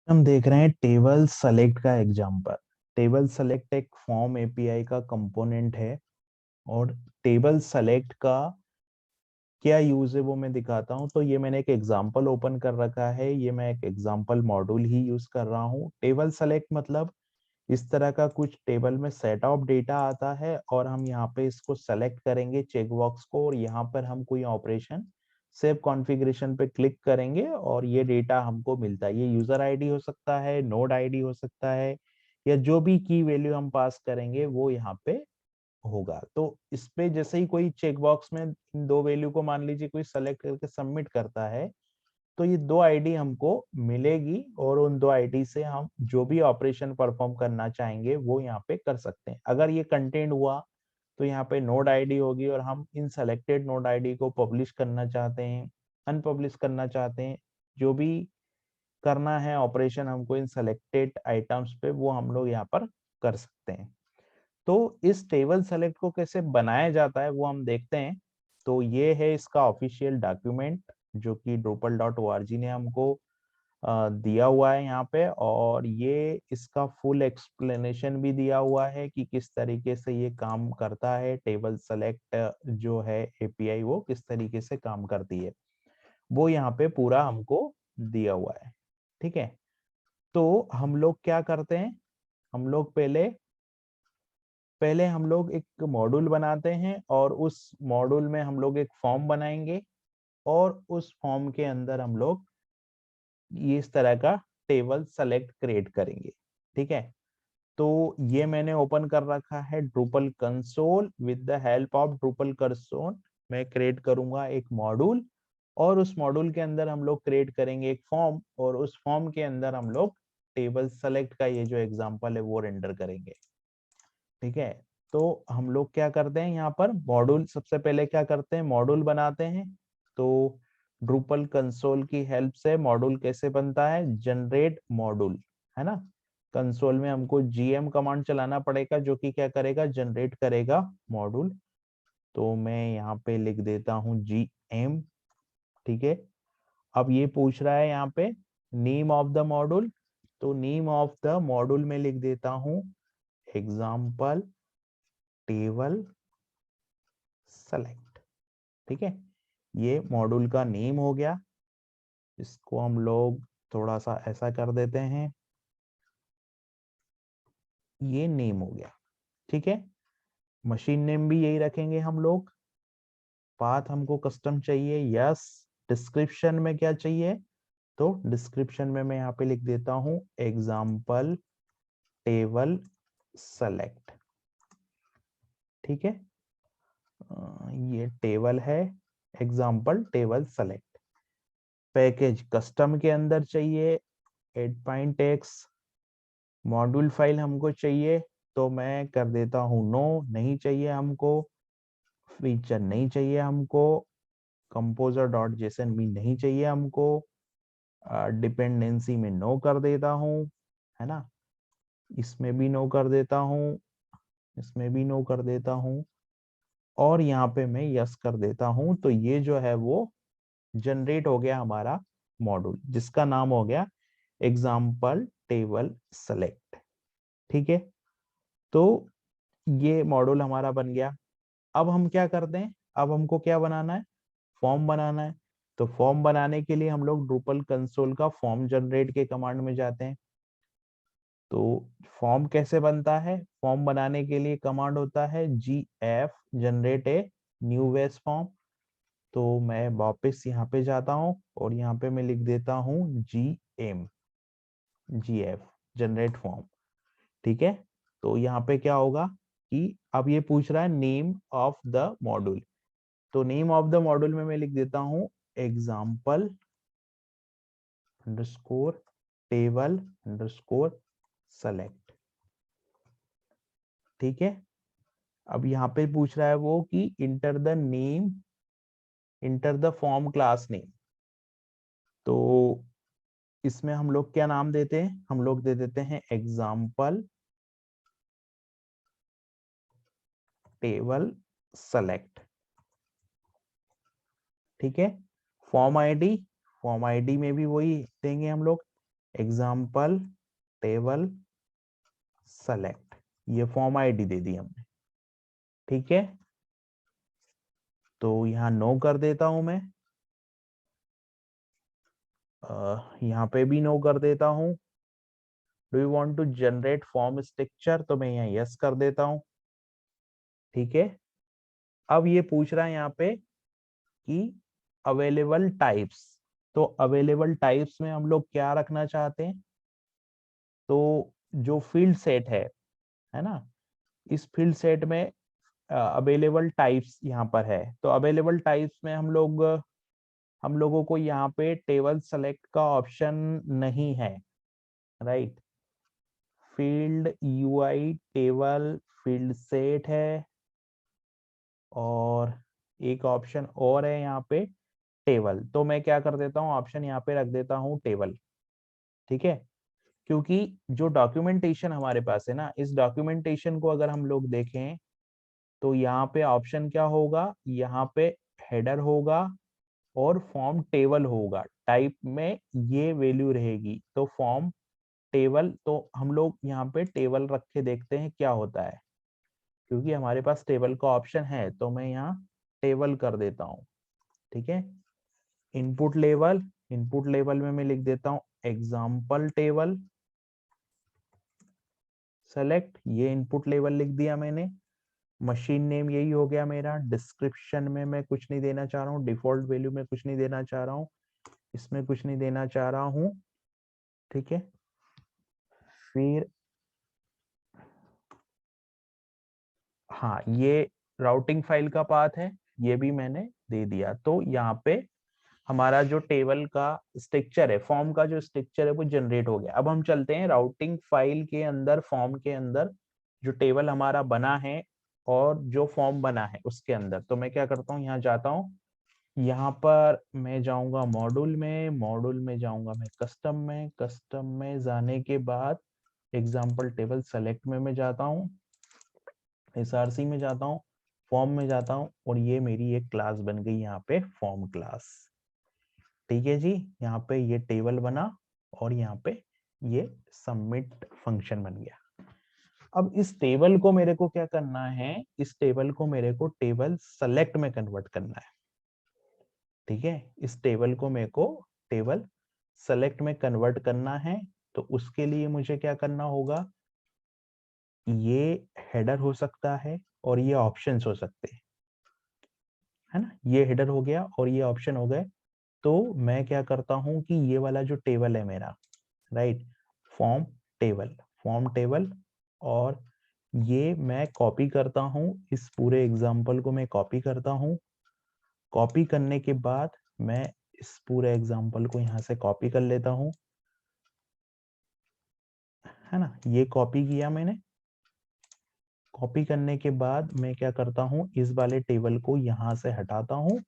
हम देख रहे हैं टेबल सेलेक्ट का एग्जांपल। टेबल सेलेक्ट एक फॉर्म एपीआई का कंपोनेंट है और टेबल सेलेक्ट का क्या यूज है वो मैं दिखाता हूं। तो ये मैंने एक एग्जांपल ओपन कर रखा है, ये मैं एक एग्जांपल मॉड्यूल ही यूज कर रहा हूँ। टेबल सेलेक्ट मतलब इस तरह का कुछ टेबल में सेट ऑफ डेटा आता है और हम यहाँ पे इसको सेलेक्ट करेंगे चेक बॉक्स को, और यहाँ पर हम कोई ऑपरेशन सेव कॉन्फ़िगरेशन पे क्लिक करेंगे और ये डेटा हमको मिलता है। ये यूजर आईडी हो सकता है, नोड आईडी हो सकता है, या जो भी की वैल्यू हम पास करेंगे वो यहाँ पे होगा। तो इस पे जैसे ही कोई चेक बॉक्स में इन दो वैल्यू को मान लीजिए कोई सेलेक्ट करके सबमिट करता है, तो ये दो आईडी हमको मिलेगी और उन दो आईडी से हम जो भी ऑपरेशन परफॉर्म करना चाहेंगे वो यहाँ पे कर सकते हैं। अगर ये कंटेंट हुआ तो यहाँ पे नोड आईडी होगी और हम इन सेलेक्टेड नोड आईडी को पब्लिश करना चाहते हैं, अनपब्लिश करना चाहते हैं, जो भी करना है ऑपरेशन हमको इन सेलेक्टेड आइटम्स पे, वो हम लोग यहाँ पर कर सकते हैं। तो इस टेबल सेलेक्ट को कैसे बनाया जाता है वो हम देखते हैं। तो ये है इसका ऑफिशियल डॉक्यूमेंट जो कि drupal.org ने हमको दिया हुआ है यहाँ पे, और ये इसका फुल एक्सप्लेनेशन भी दिया हुआ है कि किस तरीके से ये काम करता है। टेबल सेलेक्ट जो है एपीआई वो किस तरीके से काम करती है, वो यहाँ पे पूरा हमको दिया हुआ है। ठीक है, तो हम लोग क्या करते हैं, हम लोग पहले पहले हम लोग एक मॉड्यूल बनाते हैं और उस मॉड्यूल में हम लोग एक फॉर्म बनाएंगे और उस फॉर्म के अंदर हम लोग ये इस तरह का टेबल सेलेक्ट क्रिएट करेंगे। ठीक है, तो ये मैंने ओपन कर रखा है Drupal console. With the help of Drupal console मैं क्रिएट करूंगा एक मॉड्यूल, और उस मॉड्यूल के अंदर हम लोग क्रिएट करेंगे एक फॉर्म, और उस फॉर्म के अंदर हम लोग टेबल सेलेक्ट का ये जो एग्जांपल है वो रेंडर करेंगे। ठीक है, तो हम लोग क्या करते हैं यहाँ पर मॉड्यूल, सबसे पहले क्या करते हैं मॉड्यूल बनाते हैं। तो ड्रूपल कंसोल की हेल्प से मॉड्यूल कैसे बनता है, जनरेट मॉड्यूल, है ना। कंसोल में हमको जीएम कमांड चलाना पड़ेगा जो कि क्या करेगा, जनरेट करेगा मॉड्यूल। तो मैं यहाँ पे लिख देता हूँ जीएम। ठीक है, अब ये पूछ रहा है यहाँ पे नेम ऑफ द मॉड्यूल। तो नेम ऑफ द मॉड्यूल में लिख देता हूँ एग्जाम्पल टेबल सेलेक्ट। ठीक है, ये मॉड्यूल का नेम हो गया। इसको हम लोग थोड़ा सा ऐसा कर देते हैं, ये नेम हो गया। ठीक है, मशीन नेम भी यही रखेंगे हम लोग। पाथ हमको कस्टम चाहिए, यस। डिस्क्रिप्शन में क्या चाहिए, तो डिस्क्रिप्शन में मैं यहाँ पे लिख देता हूँ एग्जाम्पल टेबल सेलेक्ट। ठीक है, ये टेबल है example table select. Package custom के अंदर चाहिए 8.x। मॉड्यूल फाइल हमको चाहिए, तो मैं कर देता हूँ नो, नहीं चाहिए हमको। फीचर नहीं चाहिए हमको। कंपोजर डॉट जेसन भी नहीं चाहिए हमको। डिपेंडेंसी में नो कर देता हूँ, है ना। इसमें भी नो कर देता हूँ, इसमें भी नो कर देता हूँ, और यहाँ पे मैं यस कर देता हूँ। तो ये जो है वो जनरेट हो गया हमारा मॉड्यूल, जिसका नाम हो गया एग्जाम्पल टेबल सेलेक्ट। ठीक है, तो ये मॉड्यूल हमारा बन गया। अब हम क्या करते हैं, अब हमको क्या बनाना है, फॉर्म बनाना है। तो फॉर्म बनाने के लिए हम लोग ड्रूपल कंसोल का फॉर्म जनरेट के कमांड में जाते हैं। तो फॉर्म कैसे बनता है, फॉर्म बनाने के लिए कमांड होता है gf generate a new base form. तो मैं वापस यहाँ पे जाता हूँ और यहाँ पे मैं लिख देता हूँ gf जनरेट फॉर्म। ठीक है, तो यहाँ पे क्या होगा कि अब ये पूछ रहा है नेम ऑफ द मॉड्यूल। तो नेम ऑफ द मॉड्यूल में मैं लिख देता हूं example underscore table underscore select. ठीक है, अब यहाँ पे पूछ रहा है वो कि enter the name, enter the form class name. तो इसमें हम लोग क्या नाम देते हैं, हम लोग दे देते हैं एग्जाम्पल टेबल सेलेक्ट। ठीक है, फॉर्म आईडी, फॉर्म आईडी में भी वही देंगे हम लोग एग्जाम्पल टेबल सेलेक्ट, ये फॉर्म आईडी दे दी हमने, ठीक है। तो यहाँ नो कर देता हूं मैं, यहाँ पे भी नो कर देता हूं। Do you want to generate form structure, तो मैं यहाँ यस कर देता हूं, ठीक है। अब ये पूछ रहा है यहाँ पे कि अवेलेबल टाइप्स, तो अवेलेबल टाइप्स में हम लोग क्या रखना चाहते हैं, तो जो फील्ड सेट है ना, इस फील्ड सेट में अवेलेबल टाइप्स यहाँ पर है। तो अवेलेबल टाइप्स में हम लोगों को यहाँ पे टेबल सेलेक्ट का ऑप्शन नहीं है, right. Field UI table field set है, और एक ऑप्शन और है यहाँ पे टेबल। तो मैं क्या कर देता हूँ, ऑप्शन यहाँ पे रख देता हूँ टेबल, ठीक है। क्योंकि जो डॉक्यूमेंटेशन हमारे पास है ना, इस डॉक्यूमेंटेशन को अगर हम लोग देखें तो यहाँ पे ऑप्शन क्या होगा, यहाँ पे हेडर होगा और फॉर्म टेबल होगा, टाइप में ये वैल्यू रहेगी, तो फॉर्म टेबल। तो हम लोग यहाँ पे टेबल रख के देखते हैं क्या होता है, क्योंकि हमारे पास टेबल का ऑप्शन है, तो मैं यहाँ टेबल कर देता हूँ, ठीक है। इनपुट लेवल, इनपुट लेवल में मैं लिख देता हूँ एग्जाम्पल टेबल सेलेक्ट, ये इनपुट लेवल लिख दिया मैंने। मशीन नेम यही हो गया मेरा। डिस्क्रिप्शन में मैं कुछ नहीं देना चाह रहा हूँ, डिफॉल्ट वैल्यू में कुछ नहीं देना चाह रहा हूँ, इसमें कुछ नहीं देना चाह रहा हूँ, ठीक है। फिर हाँ, ये राउटिंग फाइल का पाथ है, ये भी मैंने दे दिया। तो यहाँ पे हमारा जो टेबल का स्ट्रक्चर है, फॉर्म का जो स्ट्रक्चर है वो जनरेट हो गया। अब हम चलते हैं राउटिंग फाइल के अंदर, फॉर्म के अंदर जो टेबल हमारा बना है और जो फॉर्म बना है उसके अंदर। तो मैं क्या करता हूँ, यहाँ जाता हूँ, यहाँ पर मैं जाऊंगा मॉड्यूल में, मॉड्यूल में जाऊंगा मैं कस्टम में, कस्टम में जाने के बाद एग्जाम्पल टेबल सेलेक्ट में मैं जाता हूँ, एसआरसी में जाता हूँ, फॉर्म में जाता हूँ, और ये मेरी एक क्लास बन गई यहाँ पे फॉर्म क्लास, ठीक है जी। यहाँ पे ये टेबल बना और यहाँ पे ये सबमिट फंक्शन बन गया। अब इस टेबल को मेरे को क्या करना है, इस टेबल को मेरे को टेबल सेलेक्ट में कन्वर्ट करना है, ठीक है। इस टेबल को मेरे को टेबल सेलेक्ट में कन्वर्ट करना है। तो उसके लिए मुझे क्या करना होगा, ये हेडर हो सकता है और ये ऑप्शंस हो सकते हैं, है ना। ये हेडर हो गया और ये ऑप्शन हो गए। तो मैं क्या करता हूं कि ये वाला जो टेबल है मेरा, right, form table, form table, और ये मैं कॉपी करता हूं, इस पूरे एग्जांपल को मैं कॉपी करता हूं। कॉपी करने के बाद मैं इस पूरे एग्जांपल को यहां से कॉपी कर लेता हूं, है ना। ये कॉपी किया मैंने। कॉपी करने के बाद मैं क्या करता हूं, इस वाले टेबल को यहां से हटाता हूं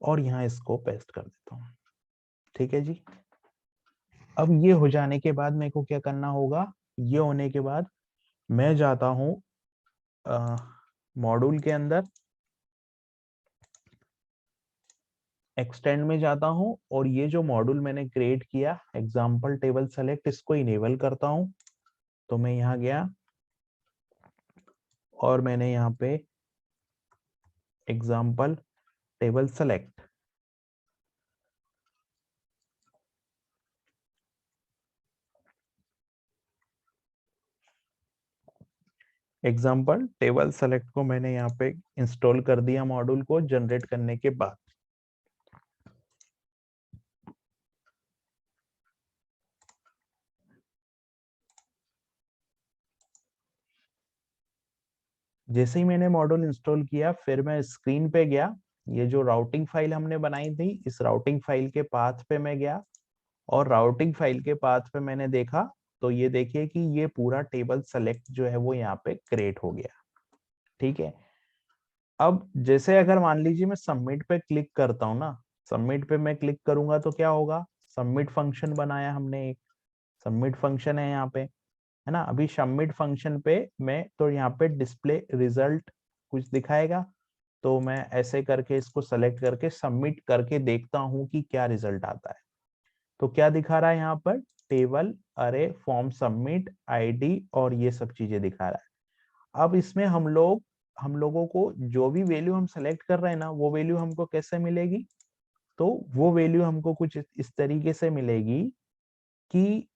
और यहाँ इसको पेस्ट कर देता हूं, ठीक है जी। अब ये हो जाने के बाद मेरे को क्या करना होगा, ये होने के बाद मैं जाता हूं मॉड्यूल के अंदर, एक्सटेंड में जाता हूं, और ये जो मॉड्यूल मैंने क्रिएट किया एग्जाम्पल टेबल सेलेक्ट, इसको इनेबल करता हूं। तो मैं यहाँ गया और मैंने यहाँ पे example table select, example table select को मैंने यहाँ पे इंस्टॉल कर दिया मॉड्यूल को जनरेट करने के बाद। जैसे ही मैंने मॉड्यूल इंस्टॉल किया, फिर मैं स्क्रीन पे गया, ये जो राउटिंग फाइल हमने बनाई थी, इस राउटिंग फाइल के पाथ पे मैं गया, और राउटिंग फाइल के पाथ पे मैंने देखा, तो ये देखिए कि ये पूरा टेबल सेलेक्ट जो है वो यहाँ पे क्रिएट हो गया, ठीक है। अब जैसे अगर मान लीजिए मैं सबमिट पे क्लिक करता हूँ ना, सबमिट पे मैं क्लिक करूंगा तो क्या होगा, सबमिट फंक्शन बनाया हमने एक, सबमिट फंक्शन है यहाँ पे, है ना। अभी सबमिट फंक्शन पे मैं तो यहाँ पे डिस्प्ले रिजल्ट कुछ दिखाएगा, तो मैं ऐसे करके इसको सेलेक्ट करके सबमिट करके देखता हूँ कि क्या रिजल्ट आता है। तो क्या दिखा रहा है यहाँ पर, टेबल, अरे, फॉर्म, सबमिट, आईडी और ये सब चीजें दिखा रहा है। अब इसमें हम लोगों को जो भी वैल्यू हम सेलेक्ट कर रहे हैं ना, वो वैल्यू हमको कैसे मिलेगी, तो वो वैल्यू हमको कुछ इस तरीके से मिलेगी कि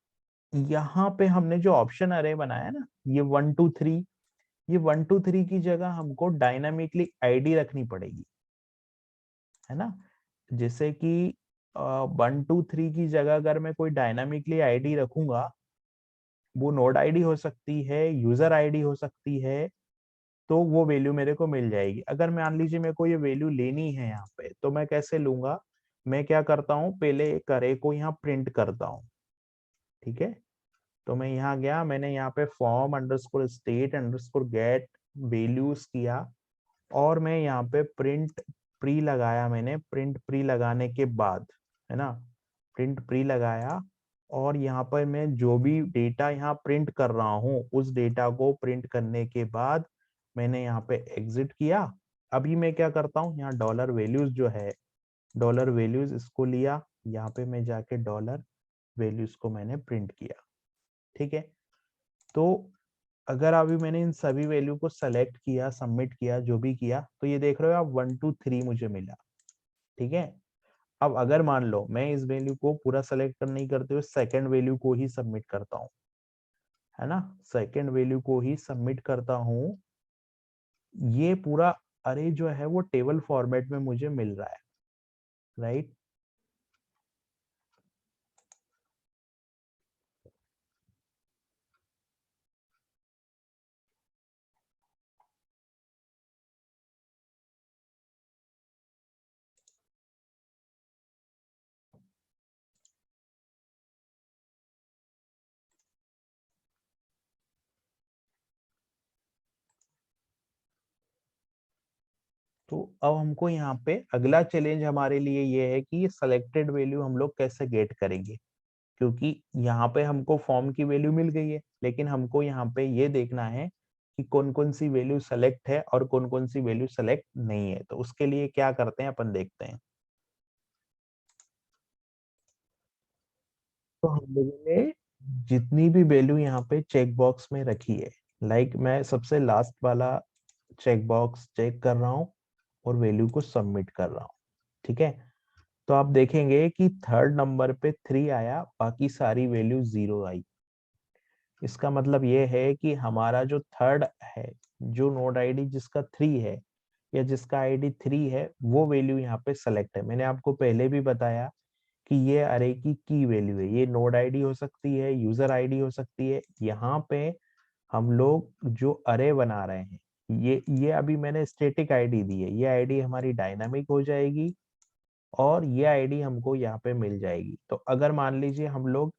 यहाँ पे हमने जो ऑप्शन अरे बनाया ना, ये 1 2 3, ये 1 2 3 की जगह हमको डायनामिकली आईडी रखनी पड़ेगी, है ना। जैसे कि 1 2 3 की जगह अगर मैं कोई डायनामिकली आईडी रखूंगा, वो नोड आईडी हो सकती है, यूजर आईडी हो सकती है, तो वो वैल्यू मेरे को मिल जाएगी। अगर मान लीजिए मेरे को ये वैल्यू लेनी है यहाँ पे, तो मैं कैसे लूंगा, मैं क्या करता हूँ, पहले एक अरे को यहाँ प्रिंट करता हूँ, ठीक है। तो मैं यहाँ गया, मैंने यहाँ पे form underscore state underscore get values किया, और मैं यहाँ पे प्रिंट प्री लगाया, मैंने प्रिंट प्री लगाने के बाद, है ना, प्रिंट प्री लगाया, और यहाँ पर मैं जो भी डेटा यहाँ प्रिंट कर रहा हूँ, उस डेटा को प्रिंट करने के बाद मैंने यहाँ पे एग्जिट किया। अभी मैं क्या करता हूँ, यहाँ डॉलर वैल्यूज जो है, डॉलर वैल्यूज इसको लिया, यहाँ पे मैं जाके डॉलर वैल्यूज को मैंने प्रिंट किया, ठीक है। तो अगर अभी मैंने इन सभी वैल्यू को सेलेक्ट किया, सबमिट किया, जो भी किया, तो ये देख रहे हो आप 1 2 3 मुझे मिला, ठीक है। अब अगर मान लो मैं इस वैल्यू को पूरा सेलेक्ट कर नहीं करते हुए सेकंड वैल्यू को ही सबमिट करता हूँ, है ना, सेकंड वैल्यू को ही सबमिट करता हूँ, ये पूरा अरे जो है वो टेबल फॉर्मेट में मुझे मिल रहा है, राइट। तो अब हमको यहाँ पे अगला चैलेंज हमारे लिए ये है कि ये सिलेक्टेड वैल्यू हम लोग कैसे गेट करेंगे, क्योंकि यहाँ पे हमको फॉर्म की वैल्यू मिल गई है, लेकिन हमको यहाँ पे ये देखना है कि कौन कौन सी वैल्यू सेलेक्ट है और कौन कौन सी वैल्यू सेलेक्ट नहीं है। तो उसके लिए क्या करते हैं, अपन देखते हैं। तो हम लोगों ने जितनी भी वैल्यू यहाँ पे चेक बॉक्स में रखी है, लाइक मैं सबसे लास्ट वाला चेक बॉक्स चेक कर रहा हूँ और वैल्यू को सबमिट कर रहा हूँ, ठीक है। तो आप देखेंगे कि थर्ड नंबर पे 3 आया, बाकी सारी वैल्यू 0 आई। इसका मतलब ये है कि हमारा जो थर्ड है, जो नोड आईडी जिसका 3 है या जिसका आईडी 3 है, वो वैल्यू यहाँ पे सेलेक्ट है। मैंने आपको पहले भी बताया कि ये अरे की वैल्यू है, ये नोड आईडी हो सकती है, यूजर आईडी हो सकती है। यहाँ पे हम लोग जो अरे बना रहे हैं, ये अभी मैंने स्टैटिक आईडी दी है, ये आईडी हमारी डायनामिक हो जाएगी और ये आईडी हमको यहाँ पे मिल जाएगी। तो अगर मान लीजिए हम लोग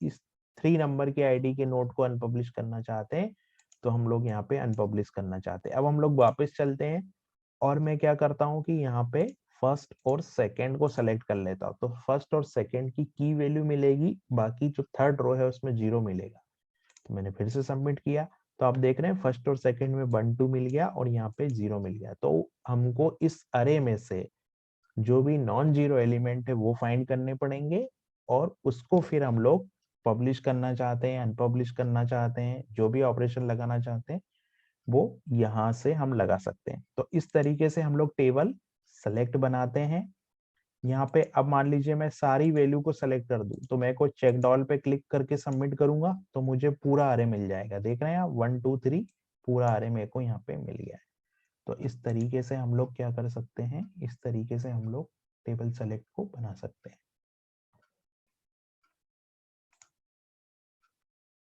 इस 3 नंबर की आईडी के नोट को अनपब्लिश करना चाहते हैं, तो हम लोग यहाँ पे अनपब्लिश करना चाहते हैं। अब हम लोग वापस चलते हैं और मैं क्या करता हूँ कि यहाँ पे फर्स्ट और सेकंड को सेलेक्ट कर लेता हूँ। तो फर्स्ट और सेकंड की वैल्यू मिलेगी, बाकी जो थर्ड रो है उसमें 0 मिलेगा। तो मैंने फिर से सबमिट किया, तो आप देख रहे हैं फर्स्ट और सेकंड में 1 2 मिल गया और यहाँ पे 0 मिल गया। तो हमको इस अरे में से जो भी नॉन जीरो एलिमेंट है वो फाइंड करने पड़ेंगे, और उसको फिर हम लोग पब्लिश करना चाहते हैं, अनपब्लिश करना चाहते हैं, जो भी ऑपरेशन लगाना चाहते हैं वो यहाँ से हम लगा सकते हैं। तो इस तरीके से हम लोग टेबल सेलेक्ट बनाते हैं। यहाँ पे अब मान लीजिए मैं सारी वैल्यू को सेलेक्ट कर दूं, तो मैं को चेक डॉल पे क्लिक करके सबमिट करूंगा, तो मुझे पूरा अरे मिल जाएगा। देख रहे हैं आप, 1 2 3 पूरा अरे मेरे को यहाँ पे मिल गया है। तो इस तरीके से हम लोग क्या कर सकते हैं, इस तरीके से हम लोग टेबल सेलेक्ट को बना सकते हैं।